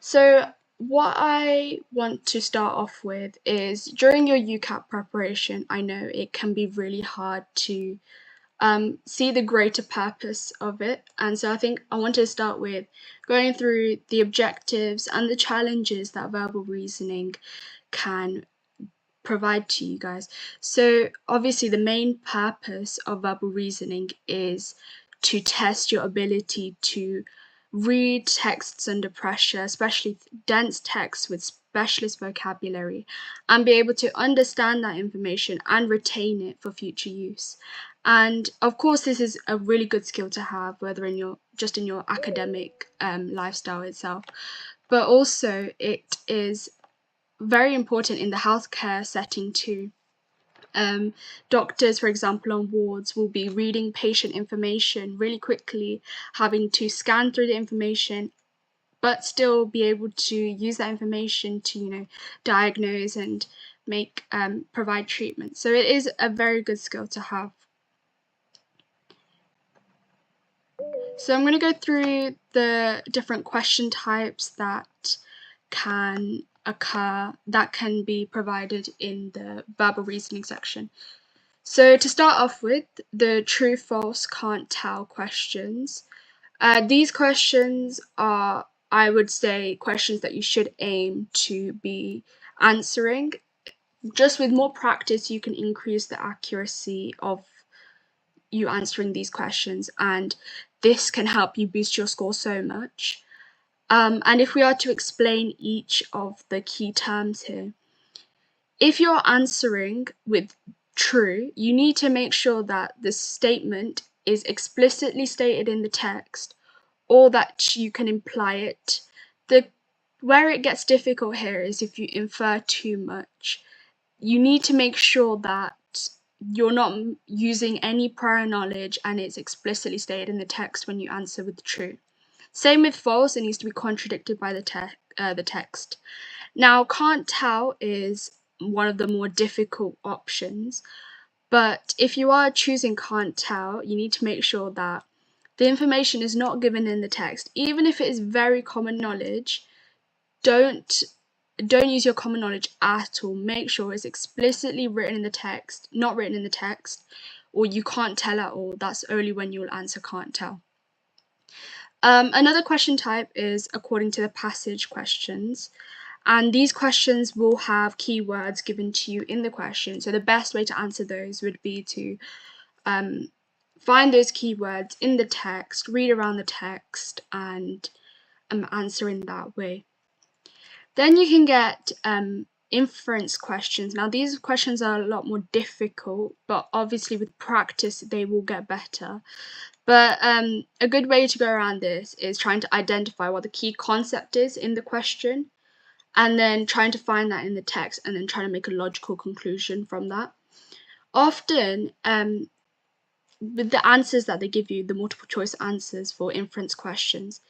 So what I want to start off with is during your UCAT preparation, I know it can be really hard to see the greater purpose of it. And so I think I want to start with going through the objectives and the challenges that verbal reasoning can provide to you guys. So obviously the main purpose of verbal reasoning is to test your ability to read texts under pressure, especially dense texts with specialist vocabulary, and be able to understand that information and retain it for future use. And of course, this is a really good skill to have, whether in your academic lifestyle itself, but also it is very important in the healthcare setting too. Doctors, for example, on wards will be reading patient information really quickly, having to scan through the information, but still be able to use that information to, diagnose and make provide treatment. So it is a very good skill to have. So I'm going to go through the different question types that can occur, that can be provided in the verbal reasoning section. So to start off with, the true, false, can't tell questions. These questions are, I would say, questions that you should aim to be answering. Just with more practice, you can increase the accuracy of you answering these questions, and this can help you boost your score so much. And if we are to explain each of the key terms here, if you're answering with true, you need to make sure that the statement is explicitly stated in the text or that you can imply it. Where it gets difficult here is if you infer too much. You need to make sure that you're not using any prior knowledge and it's explicitly stated in the text when you answer with true. Same with false, it needs to be contradicted by the text. Now, can't tell is one of the more difficult options, but if you are choosing can't tell, you need to make sure that the information is not given in the text. Even if it is very common knowledge, don't use your common knowledge at all. Make sure it's explicitly written in the text, not written in the text, or you can't tell at all. That's only when you'll answer can't tell. Another question type is according to the passage questions. And these questions will have keywords given to you in the question. So the best way to answer those would be to find those keywords in the text, read around the text, and answer in that way. Then you can get inference questions. Now these questions are a lot more difficult, but obviously with practice they will get better. But a good way to go around this is trying to identify what the key concept is in the question, and then trying to find that in the text and then trying to make a logical conclusion from that. Often, with the answers that they give you, the multiple choice answers for inference questions,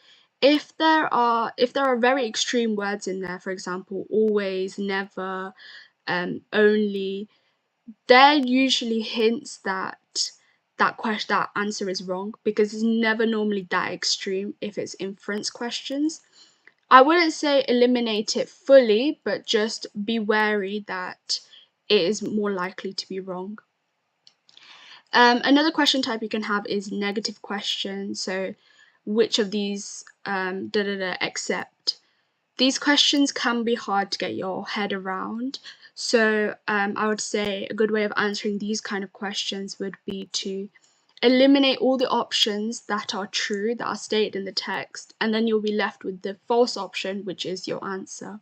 if there are very extreme words in there, for example, always, never, only, they're usually hints that that answer is wrong, because it's never normally that extreme if it's inference questions. I wouldn't say eliminate it fully, but just be wary that it is more likely to be wrong. Another question type you can have is negative questions. So which of these except. These questions can be hard to get your head around. So I would say a good way of answering these kind of questions would be to eliminate all the options that are true, that are stated in the text, and then you'll be left with the false option, which is your answer.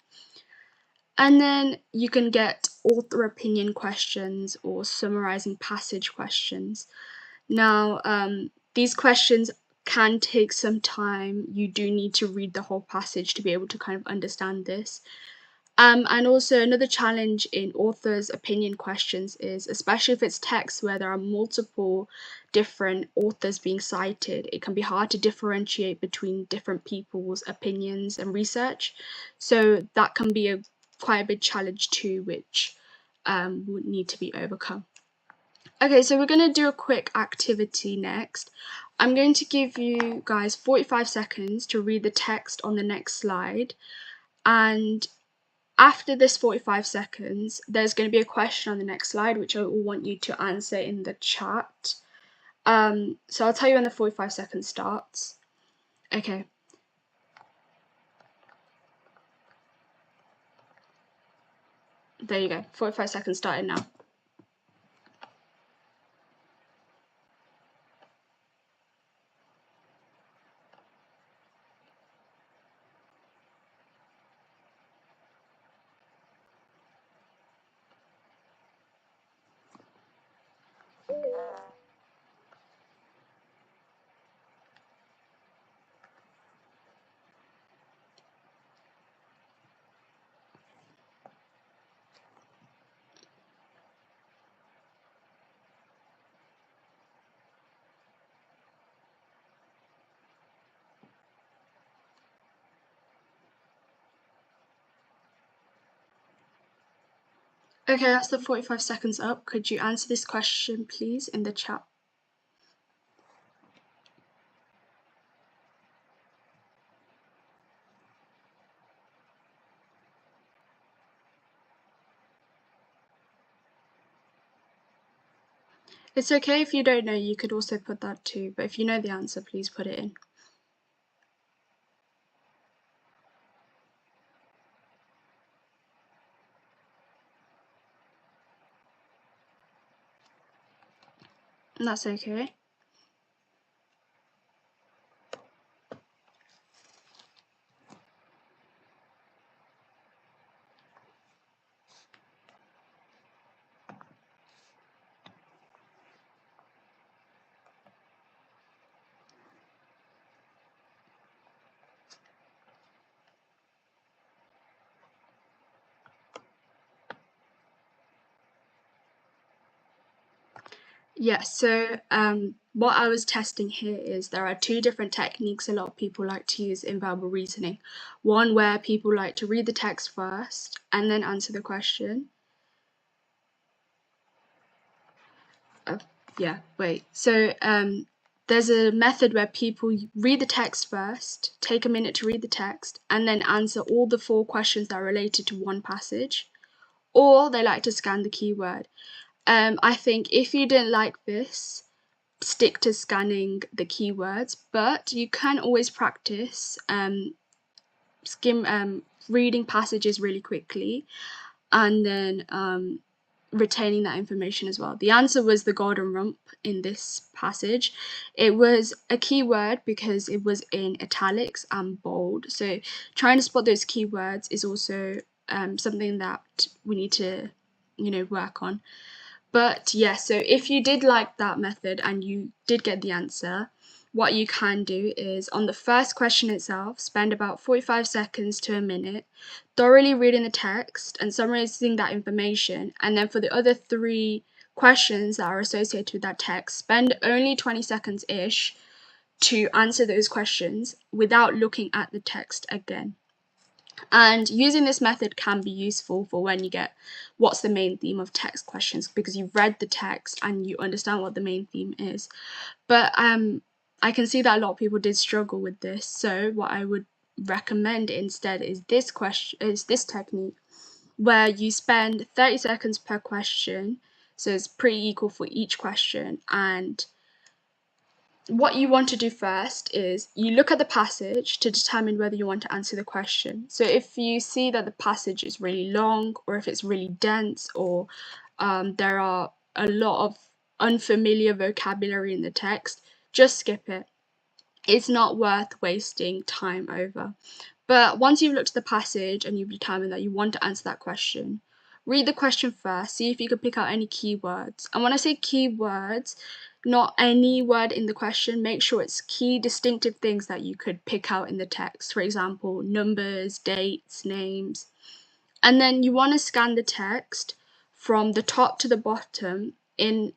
And then you can get author opinion questions or summarizing passage questions. Now, these questions can take some time. You do need to read the whole passage to be able to kind of understand this. And also another challenge in author's opinion questions is, especially if it's text where there are multiple different authors being cited, it can be hard to differentiate between different people's opinions and research. So that can be quite a big challenge too, which would need to be overcome. Okay, so we're going to do a quick activity next. I'm going to give you guys 45 seconds to read the text on the next slide, and after this 45 seconds, there's going to be a question on the next slide which I will want you to answer in the chat. So I'll tell you when the 45 seconds starts. Okay. There you go. 45 seconds started now. Okay, that's the 45 seconds up. Could you answer this question, please, in the chat? It's okay if you don't know, you could also put that too, but if you know the answer, please put it in. That's okay. Yes, so what I was testing here is there are two different techniques a lot of people like to use in verbal reasoning. One where people like to read the text first and then answer the question. So there's a method where people read the text first, take a minute to read the text, and then answer all the 4 questions that are related to one passage. Or they like to scan the keyword. I think if you didn't like this, stick to scanning the keywords, but you can always practice reading passages really quickly and then retaining that information as well. The answer was the golden rump in this passage. It was a keyword because it was in italics and bold. So trying to spot those keywords is also something that we need to, work on. But yeah, so if you did like that method and you did get the answer, what you can do is on the first question itself, spend about 45 seconds to a minute thoroughly reading the text and summarizing that information. And then for the other 3 questions that are associated with that text, spend only 20 seconds-ish to answer those questions without looking at the text again. And using this method can be useful for when you get what's the main theme of text questions, because you've read the text and you understand what the main theme is. But I can see that a lot of people did struggle with this. So what I would recommend instead is this technique where you spend 30 seconds per question. So it's pretty equal for each question, and what you want to do first is you look at the passage to determine whether you want to answer the question. So if you see that the passage is really long, or if it's really dense, or there are a lot of unfamiliar vocabulary in the text, just skip it. It's not worth wasting time over. But once you've looked at the passage and you've determined that you want to answer that question, read the question first, see if you can pick out any keywords. And when I say keywords, not any word in the question, make sure it's key distinctive things that you could pick out in the text. For example, numbers, dates, names. And then you want to scan the text from the top to the bottom in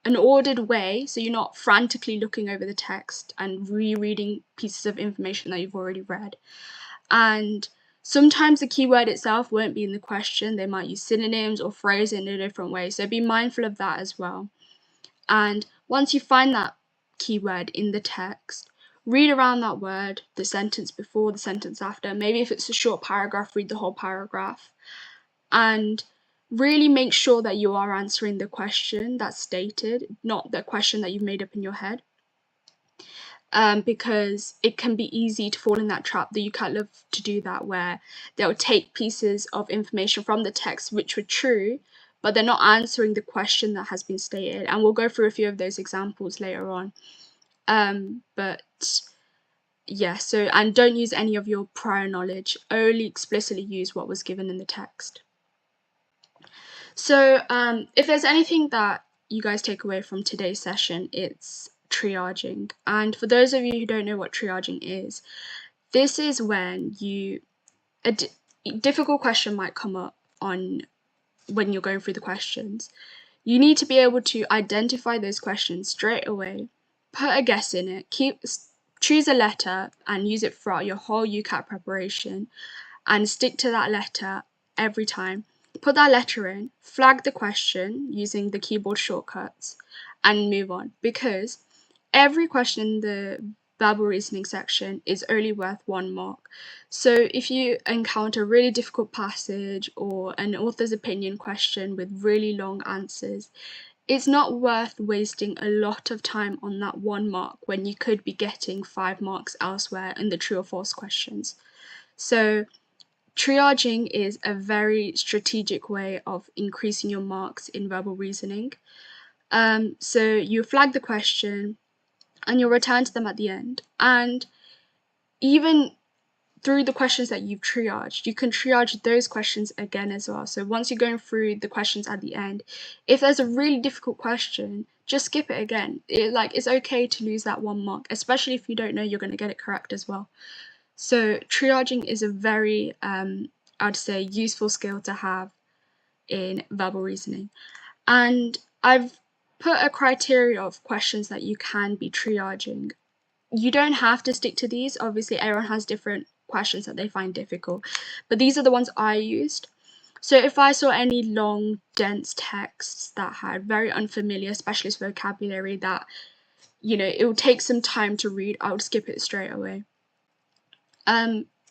an ordered way, so you're not frantically looking over the text and rereading pieces of information that you've already read. And sometimes the keyword itself won't be in the question. They might use synonyms or phrase it in a different way, so be mindful of that as well. And once you find that keyword in the text, read around that word, the sentence before, the sentence after. Maybe if it's a short paragraph, read the whole paragraph. And really make sure that you are answering the question that's stated, not the question that you've made up in your head. Because it can be easy to fall in that trap. The UCAT love to do that, where they'll take pieces of information from the text which were true, but they're not answering the question that has been stated. And we'll go through a few of those examples later on. But yeah, so, and don't use any of your prior knowledge, only explicitly use what was given in the text. So if there's anything that you guys take away from today's session, it's triaging. And for those of you who don't know what triaging is, this is when a difficult question might come up on when you're going through the questions. You need to be able to identify those questions straight away, put a guess in it, choose a letter and use it throughout your whole UCAT preparation, and stick to that letter every time. Put that letter in, flag the question using the keyboard shortcuts, and move on, because every question in the verbal reasoning section is only worth 1 mark. So if you encounter a really difficult passage or an author's opinion question with really long answers, it's not worth wasting a lot of time on that 1 mark when you could be getting 5 marks elsewhere in the true or false questions. So triaging is a very strategic way of increasing your marks in verbal reasoning. So you flag the question and you'll return to them at the end. And even through the questions that you've triaged, you can triage those questions again as well. So once you're going through the questions at the end, if there's a really difficult question, just skip it again. It's okay to lose that 1 mark, especially if you don't know you're going to get it correct as well. So triaging is a very, I'd say, useful skill to have in verbal reasoning. And I've put a criteria of questions that you can be triaging. You don't have to stick to these. Obviously, everyone has different questions that they find difficult, but these are the ones I used. So if I saw any long, dense texts that had very unfamiliar specialist vocabulary that, it would take some time to read, I would skip it straight away.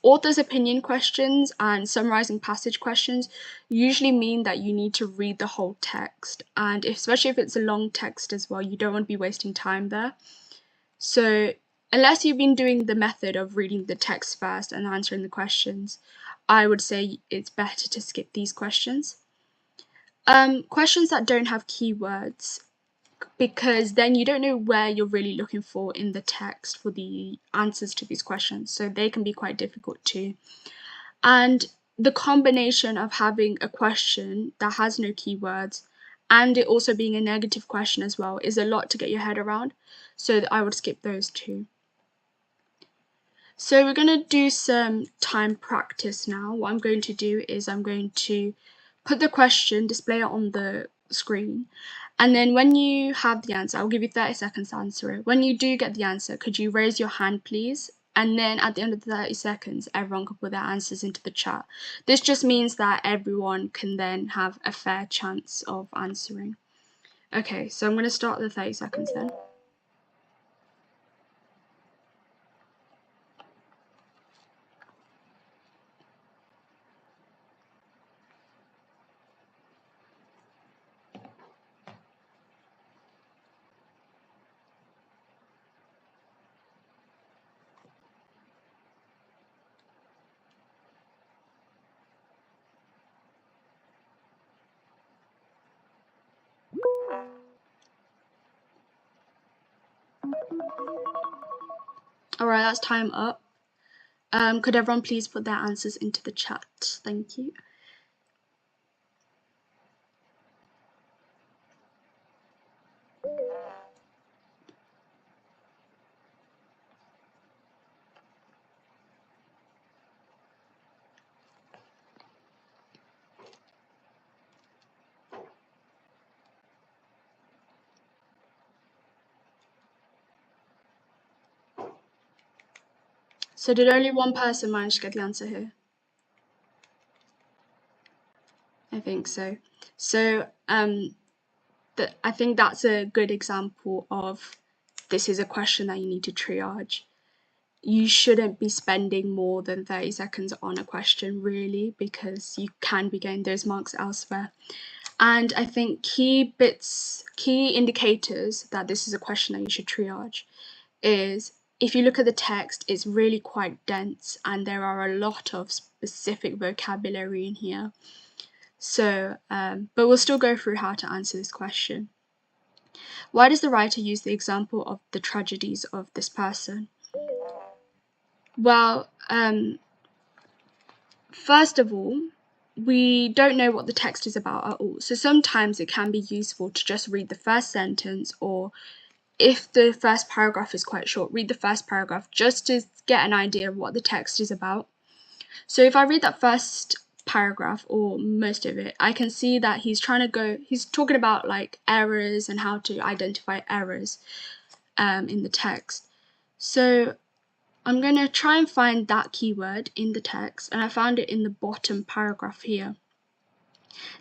Author's opinion questions and summarizing passage questions usually mean that you need to read the whole text, and especially if it's a long text as well, you don't want to be wasting time there. So unless you've been doing the method of reading the text first and answering the questions, I would say it's better to skip these questions. Questions that don't have keywords, because then you don't know where you're really looking for in the text for the answers to these questions, so they can be quite difficult too. And the combination of having a question that has no keywords and it also being a negative question as well is a lot to get your head around, so I would skip those too. So we're going to do some time practice now. What I'm going to do is I'm going to put the question, display it on the screen, and then when you have the answer, I'll give you 30 seconds to answer it. When you do get the answer, could you raise your hand please? And then at the end of the 30 seconds, everyone can put their answers into the chat. This just means that everyone can then have a fair chance of answering. Okay, so I'm going to start the 30 seconds then. Alright, that's time up. Could everyone please put their answers into the chat? Thank you. So did only one person manage to get the answer here? I think so. So I think that's a good example of this is a question that you need to triage. You shouldn't be spending more than 30 seconds on a question, really, because you can be getting those marks elsewhere. And I think key indicators that this is a question that you should triage is, if you look at the text, it's really quite dense and there are a lot of specific vocabulary in here. So, but we'll still go through how to answer this question. Why does the writer use the example of the tragedies of this person? Well, first of all, we don't know what the text is about at all. So sometimes it can be useful to just read the first sentence, or if the first paragraph is quite short, read the first paragraph just to get an idea of what the text is about. So if I read that first paragraph, or most of it, I can see that he's talking about like errors and how to identify errors in the text. So I'm going to try and find that keyword in the text, and I found it in the bottom paragraph here.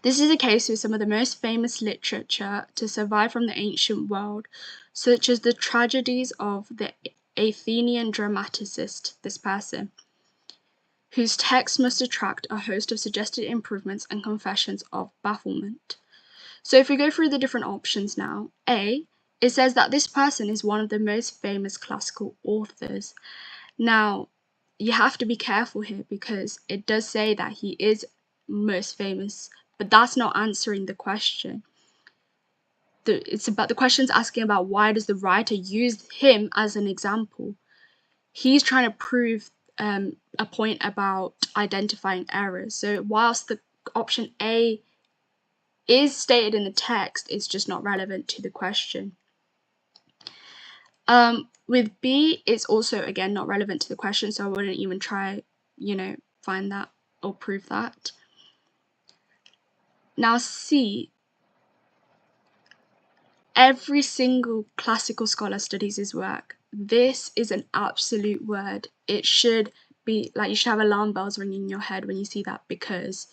This is a case with some of the most famous literature to survive from the ancient world, such as the tragedies of the Athenian dramaticist, this person, whose text must attract a host of suggested improvements and confessions of bafflement. So if we go through the different options now, A, it says that this person is one of the most famous classical authors. Now, you have to be careful here because it does say that he is most famous, but that's not answering the question. The question's asking about why does the writer use him as an example. He's trying to prove a point about identifying errors. So whilst the option A is stated in the text, it's just not relevant to the question. With B, it's also again not relevant to the question, so I wouldn't even try, find that or prove that. Now C, every single classical scholar studies his work. This is an absolute word. It should be like you should have alarm bells ringing in your head when you see that, because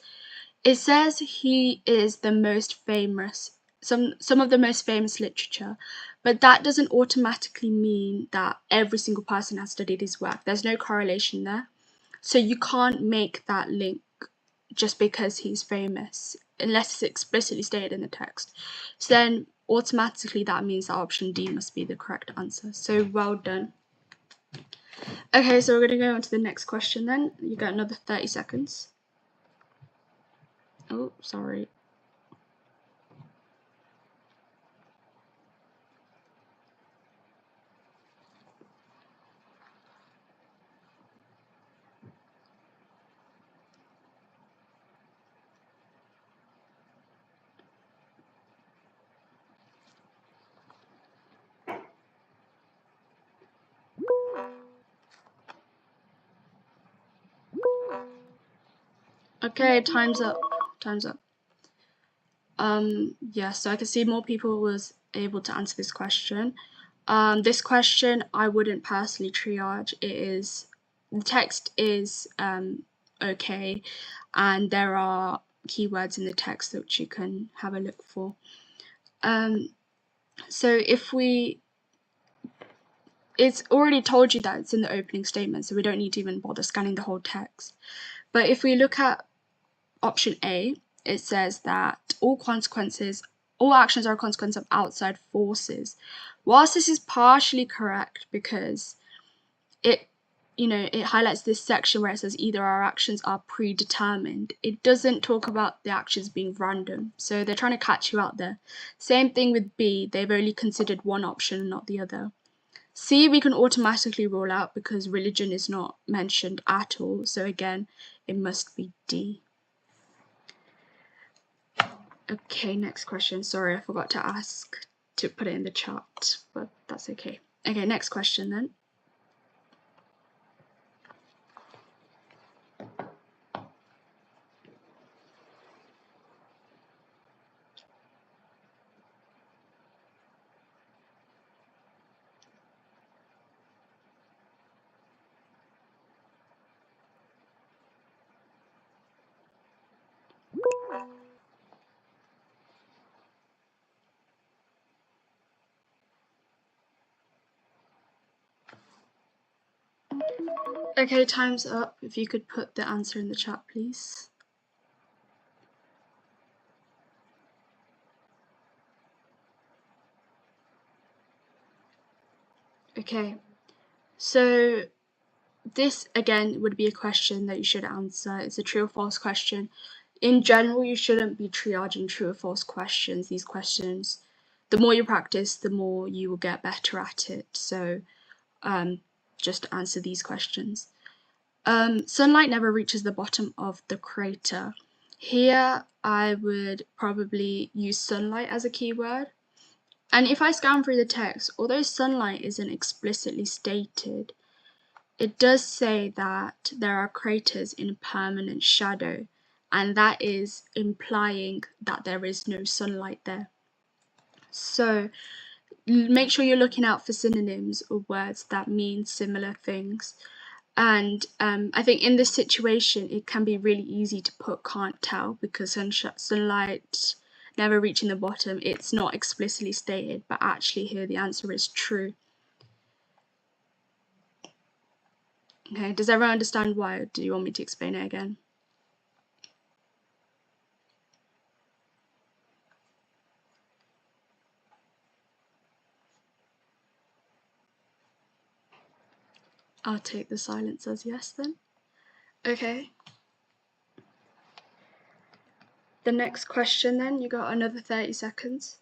it says he is the most famous, some of the most famous literature, but that doesn't automatically mean that every single person has studied his work. There's no correlation there. So you can't make that link just because he's famous, unless it's explicitly stated in the text. So then automatically that means that option D must be the correct answer. So well done. Okay, so we're going to go on to the next question then. You got another 30 seconds. Oh, sorry. Okay, time's up. Time's up. Yeah, so I can see more people was able to answer this question. This question I wouldn't personally triage. The text is okay, and there are keywords in the text which you can have a look for. So it's already told you that it's in the opening statement, so we don't need to even bother scanning the whole text. But if we look at option A, it says that all actions are a consequence of outside forces. Whilst this is partially correct because it highlights this section where it says either our actions are predetermined, it doesn't talk about the actions being random. So they're trying to catch you out there. Same thing with B, they've only considered one option and not the other. C, we can automatically rule out because religion is not mentioned at all. So again, it must be D. Okay, next question. Sorry, I forgot to ask to put it in the chat, but that's okay. Okay, next question then. Okay, time's up. If you could put the answer in the chat, please. Okay, so this again would be a question that you should answer. It's a true or false question. In general, you shouldn't be triaging true or false questions. These questions, the more you practice, the more you will get better at it. So just answer these questions. Sunlight never reaches the bottom of the crater. Here, I would probably use sunlight as a keyword. And if I scan through the text, although sunlight isn't explicitly stated, it does say that there are craters in permanent shadow, and that is implying that there is no sunlight there. So make sure you're looking out for synonyms or words that mean similar things. And I think in this situation, it can be really easy to put can't tell because sunlight never reaching the bottom, it's not explicitly stated, but actually here the answer is true. Okay, does everyone understand why, or do you want me to explain it again? I'll take the silence as yes then. Okay. The next question then, you got another 30 seconds.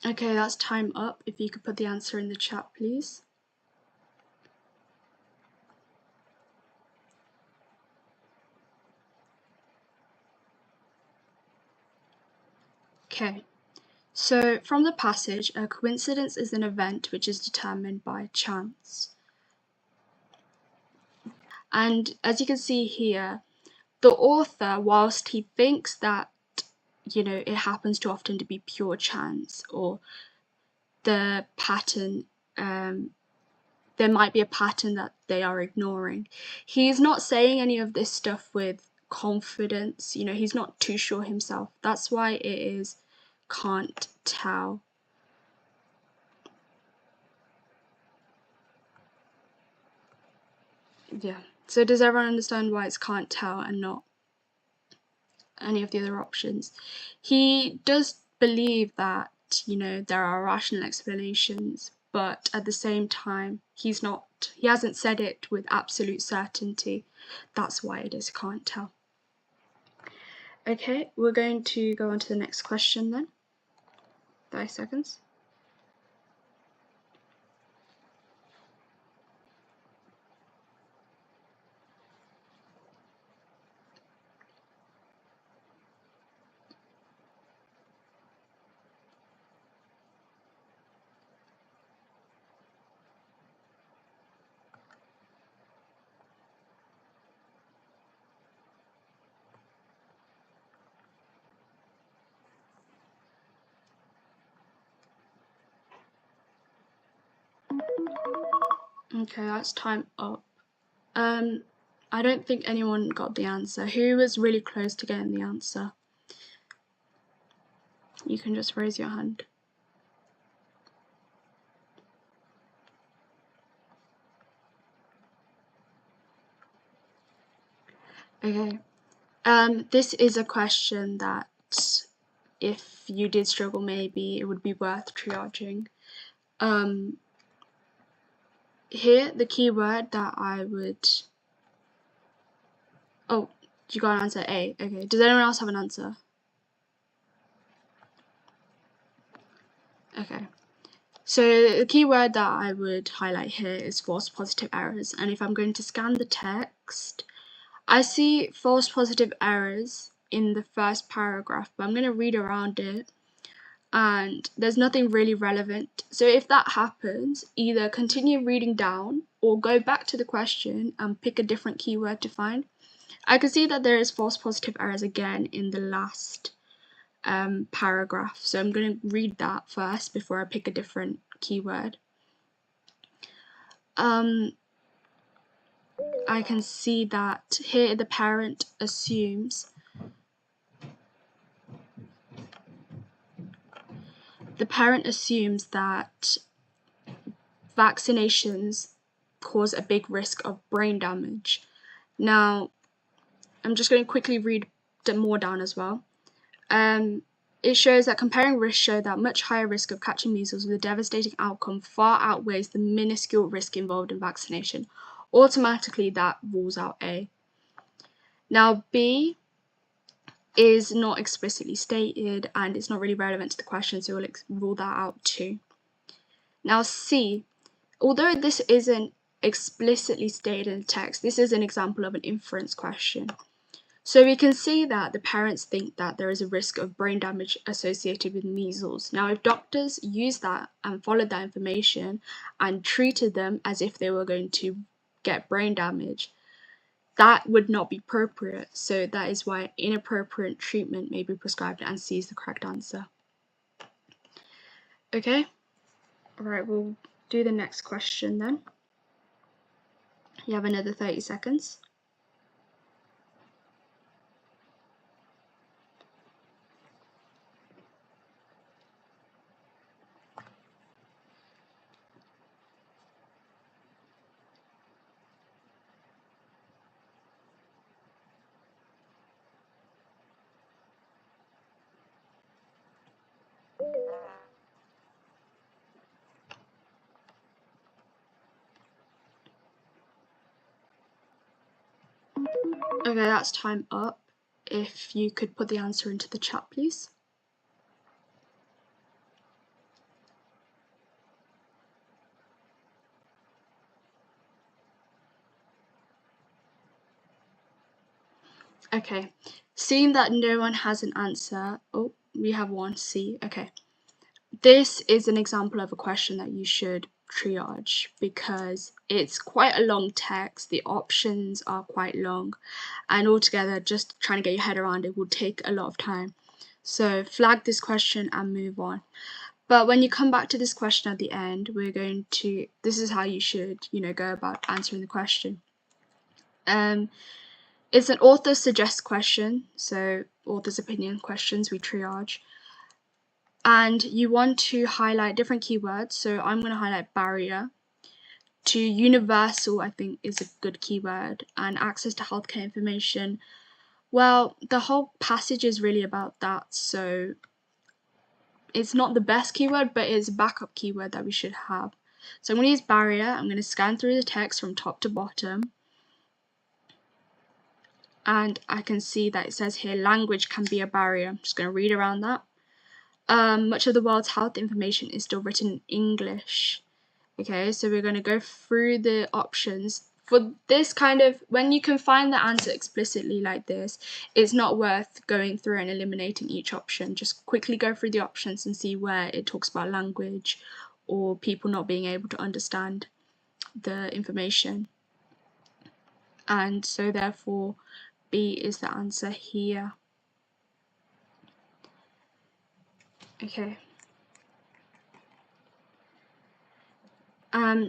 Okay, that's time up. If you could put the answer in the chat, please. Okay, so from the passage, a coincidence is an event which is determined by chance. And as you can see here, the author, whilst he thinks that, it happens too often to be pure chance or the pattern, there might be a pattern that they are ignoring. He's not saying any of this stuff with confidence, he's not too sure himself. That's why it is can't tell. Yeah. So does everyone understand why it's can't tell and not any of the other options? He does believe that, there are rational explanations, but at the same time, he hasn't said it with absolute certainty. That's why it is can't tell. Okay, we're going to go on to the next question then. 30 seconds. Okay, that's time up. I don't think anyone got the answer. Who was really close to getting the answer? You can just raise your hand. Okay. This is a question that if you did struggle, maybe it would be worth triaging. Here, the keyword that I would... Oh, you got an answer A. Okay, does anyone else have an answer? Okay. So the keyword that I would highlight here is false positive errors. And if I'm going to scan the text, I see false positive errors in the first paragraph, but I'm going to read around it. and there's nothing really relevant. So if that happens, either continue reading down or go back to the question and pick a different keyword to find. I can see that there is false positive errors again in the last paragraph, so I'm going to read that first before I pick a different keyword. I can see that here the parent assumes that vaccinations cause a big risk of brain damage. Now, I'm just going to quickly read more down as well. It shows that comparing risks show that much higher risk of catching measles with a devastating outcome far outweighs the minuscule risk involved in vaccination. Automatically, that rules out A. Now, B is not explicitly stated and it's not really relevant to the question, so we'll rule that out too. Now, C, although this isn't explicitly stated in the text, this is an example of an inference question. So we can see that the parents think that there is a risk of brain damage associated with measles. Now, if doctors used that and followed that information and treated them as if they were going to get brain damage, that would not be appropriate. So that is why inappropriate treatment may be prescribed, and C is the correct answer. Okay, all right, we'll do the next question then. You have another 30 seconds. Okay, that's time up. If you could put the answer into the chat, please. Okay, seeing that no one has an answer, oh, we have one, C, okay. This is an example of a question that you should triage because it's quite a long text, the options are quite long, and altogether just trying to get your head around it will take a lot of time. So flag this question and move on. But when you come back to this question at the end, this is how you should, go about answering the question. It's an author suggests question, so author's opinion questions we triage. And you want to highlight different keywords, so I'm going to highlight barrier. To universal, I think, is a good keyword, and access to healthcare information. Well, the whole passage is really about that, so it's not the best keyword, but it's a backup keyword that we should have. So I'm going to use barrier. I'm going to scan through the text from top to bottom. And I can see that it says here, language can be a barrier. I'm just going to read around that. Much of the world's health information is still written in English. Okay, so we're going to go through the options. For this kind of, when you can find the answer explicitly like this, it's not worth going through and eliminating each option. Just quickly go through the options and see where it talks about language or people not being able to understand the information. And so therefore, B is the answer here. Okay.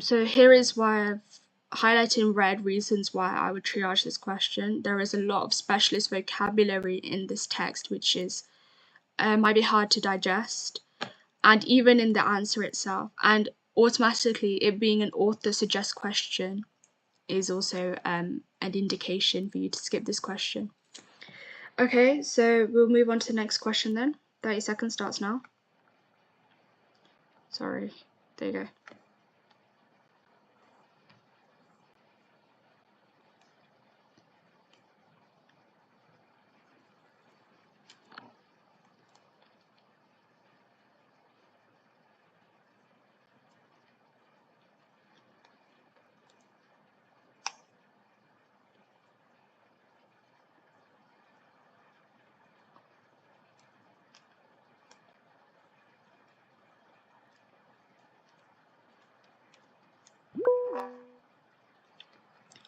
So here is why I've highlighted in red reasons why I would triage this question. There is a lot of specialist vocabulary in this text, which is might be hard to digest, and even in the answer itself. And automatically, it being an author suggests question is also an indication for you to skip this question. Okay, so we'll move on to the next question then. 30 seconds starts now. Sorry, there you go.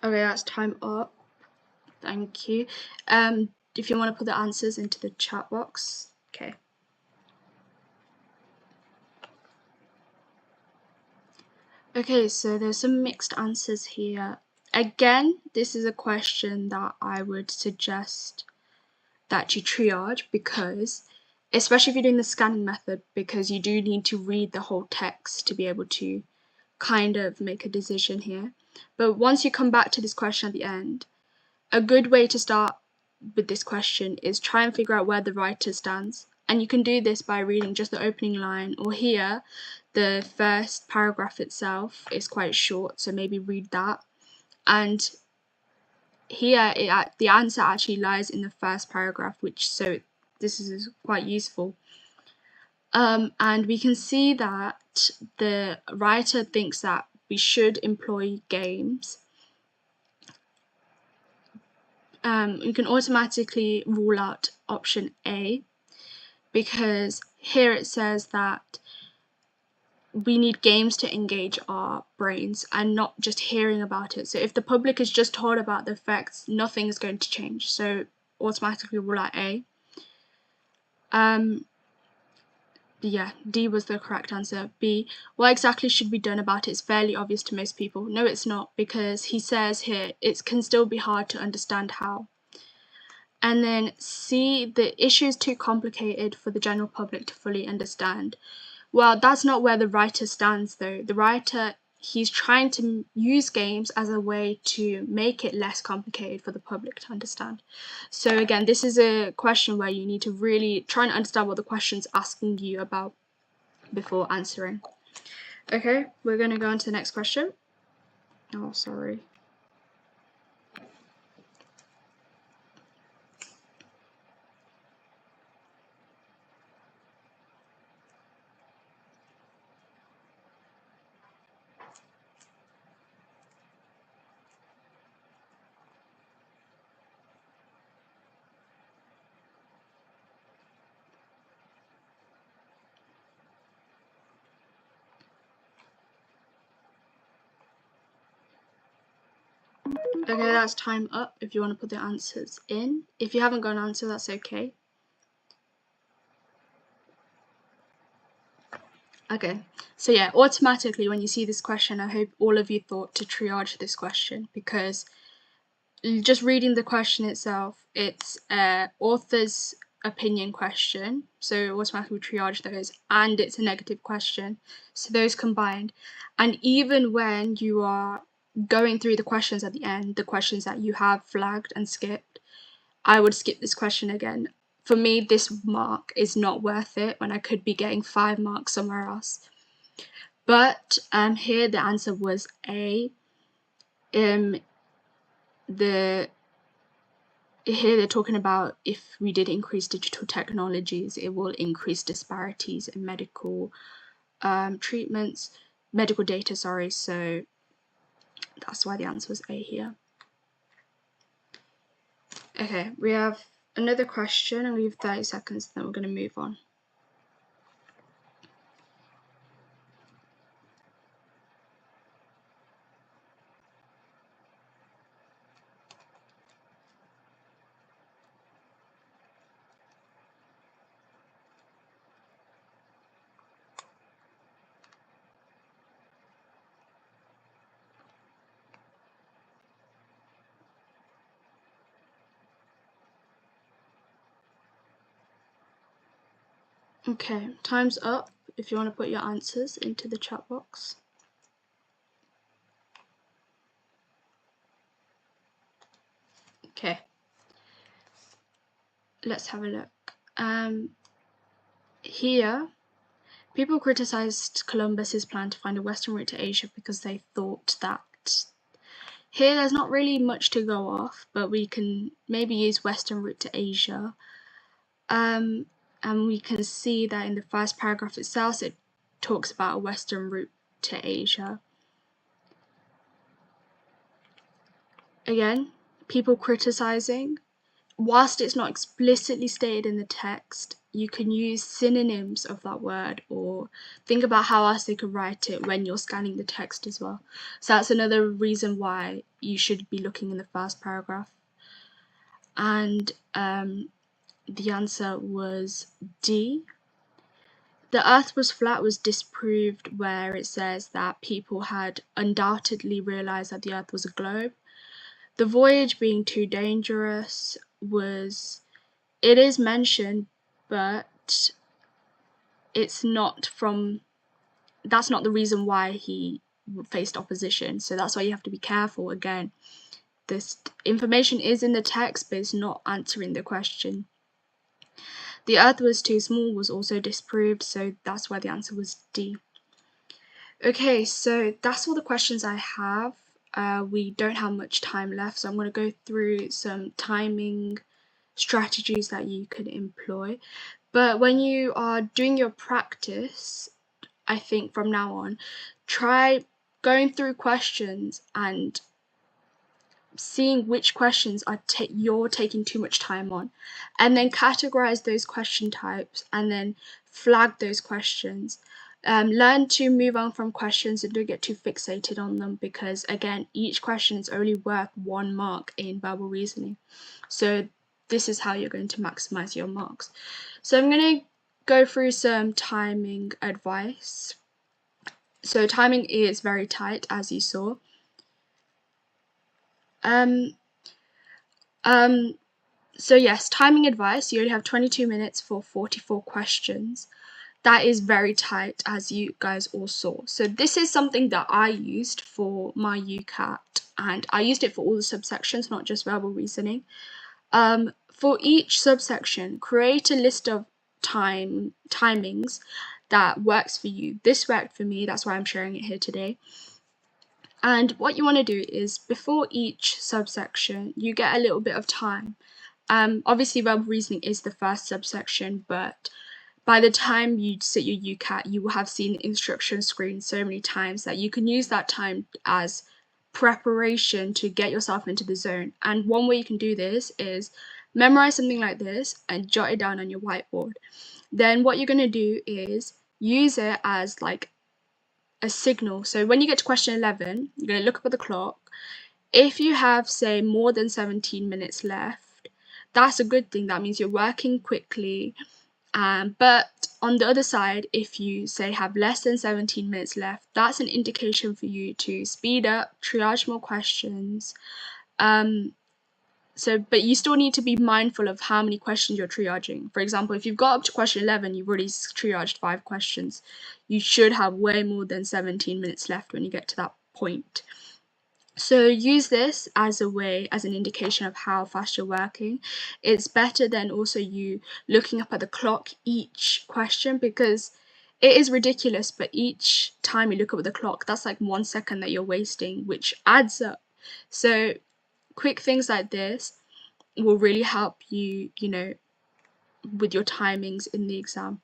Okay, that's time up. Thank you. If you want to put the answers into the chat box. Okay. Okay, so there's some mixed answers here. Again, this is a question that I would suggest that you triage, because especially if you're doing the scanning method, because you do need to read the whole text to be able to kind of make a decision here. But once you come back to this question at the end, a good way to start with this question is try and figure out where the writer stands. And you can do this by reading just the opening line, or here, the first paragraph itself is quite short, so maybe read that. And here, the answer actually lies in the first paragraph, so this is quite useful. And we can see that the writer thinks that we should employ games. You can automatically rule out option A, because here it says that we need games to engage our brains and not just hearing about it. So if the public is just told about the effects, nothing is going to change. So automatically rule out A. Yeah, D was the correct answer. B, what exactly should be done about it is fairly obvious to most people. No, it's not, because he says here it can still be hard to understand how. And then C, the issue is too complicated for the general public to fully understand. Well, that's not where the writer stands, though. The writer, he's trying to use games as a way to make it less complicated for the public to understand. So again, this is a question where you need to really try and understand what the question's asking you about before answering. Okay, we're going to go on to the next question. Oh, sorry. Okay, that's time up if you want to put the answers in. If you haven't got an answer, that's okay. Okay, so yeah, automatically when you see this question, I hope all of you thought to triage this question, because just reading the question itself, it's author's opinion question, so automatically triage those, and it's a negative question, so those combined. And even when you are going through the questions at the end, the questions that you have flagged and skipped, I would skip this question again. For me, this mark is not worth it when I could be getting 5 marks somewhere else. But here the answer was A. Here they're talking about if we did increase digital technologies, it will increase disparities in medical treatments, medical data, sorry, so that's why the answer was A here. Okay, we have another question. I'll leave 30 seconds, then we're going to move on. Okay, time's up if you want to put your answers into the chat box. Okay, let's have a look. Here, people criticized Columbus's plan to find a western route to Asia because they thought that here there's not really much to go off, but we can maybe use western route to Asia. And we can see that in the first paragraph itself, it talks about a western route to Asia. Again, people criticizing. whilst it's not explicitly stated in the text, you can use synonyms of that word or think about how else they could write it when you're scanning the text as well. So that's another reason why you should be looking in the first paragraph. And the answer was D. The earth was flat was disproved where it says that people had undoubtedly realized that the earth was a globe. The voyage being too dangerous it is mentioned, but that's not the reason why he faced opposition. So that's why you have to be careful. Again, this information is in the text, but it's not answering the question. The earth was too small was also disproved, so that's why the answer was D. Okay, so that's all the questions I have. We don't have much time left, so I'm going to go through some timing strategies that you could employ. But when you are doing your practice, I think from now on, try going through questions and seeing which questions are you're taking too much time on, and then categorize those question types and then flag those questions. Learn to move on from questions and don't get too fixated on them, because again, each question is only worth 1 mark in verbal reasoning. So this is how you're going to maximize your marks. So I'm going to go through some timing advice. So timing is very tight, as you saw. So yes, timing advice, you only have 22 minutes for 44 questions. That is very tight, as you guys all saw. So this is something that I used for my UCAT, and I used it for all the subsections, not just verbal reasoning. For each subsection, create a list of timings that works for you. This worked for me, that's why I'm sharing it here today. And what you want to do is, before each subsection, you get a little bit of time. Obviously, verbal reasoning is the first subsection, but by the time you sit your UCAT, you will have seen the instruction screen so many times that you can use that time as preparation to get yourself into the zone. And one way you can do this is memorize something like this and jot it down on your whiteboard. Then what you're going to do is use it as like a signal. So when you get to question 11, you're going to look up at the clock. If you have, say, more than 17 minutes left, that's a good thing. That means you're working quickly. But on the other side, if you, say, have less than 17 minutes left, that's an indication for you to speed up, triage more questions. But you still need to be mindful of how many questions you're triaging. For example, if you've got up to question 11, you've already triaged 5 questions. You should have way more than 17 minutes left when you get to that point. So use this as an indication of how fast you're working. It's better than also you looking up at the clock each question, because it is ridiculous, but each time you look up at the clock, that's like 1 second that you're wasting, which adds up. So quick things like this will really help you, with your timings in the exam.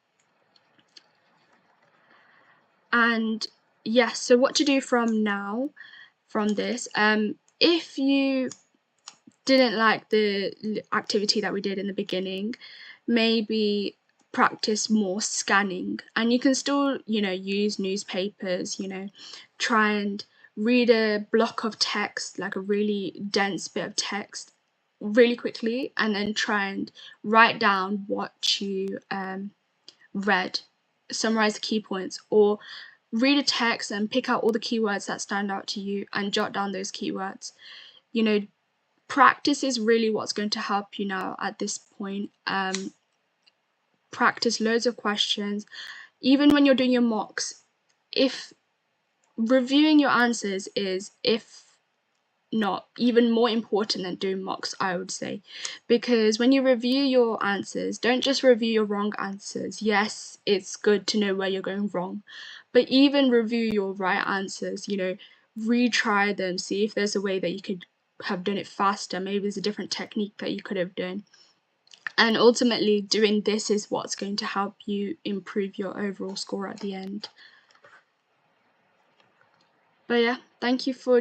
And yes, so what to do from this. If you didn't like the activity that we did in the beginning, maybe practice more scanning, and you can still use newspapers, try and read a block of text, like a really dense bit of text, really quickly, and then try and write down what you read, summarize the key points, or read a text and pick out all the keywords that stand out to you and jot down those keywords. Practice is really what's going to help you now at this point. Practice loads of questions. Even when you're doing your mocks, if reviewing your answers is, if not even more important than doing mocks, I would say, because when you review your answers, don't just review your wrong answers. Yes, it's good to know where you're going wrong, but even review your right answers, retry them, see if there's a way that you could have done it faster. Maybe there's a different technique that you could have done. And ultimately, doing this is what's going to help you improve your overall score at the end. But yeah, thank you for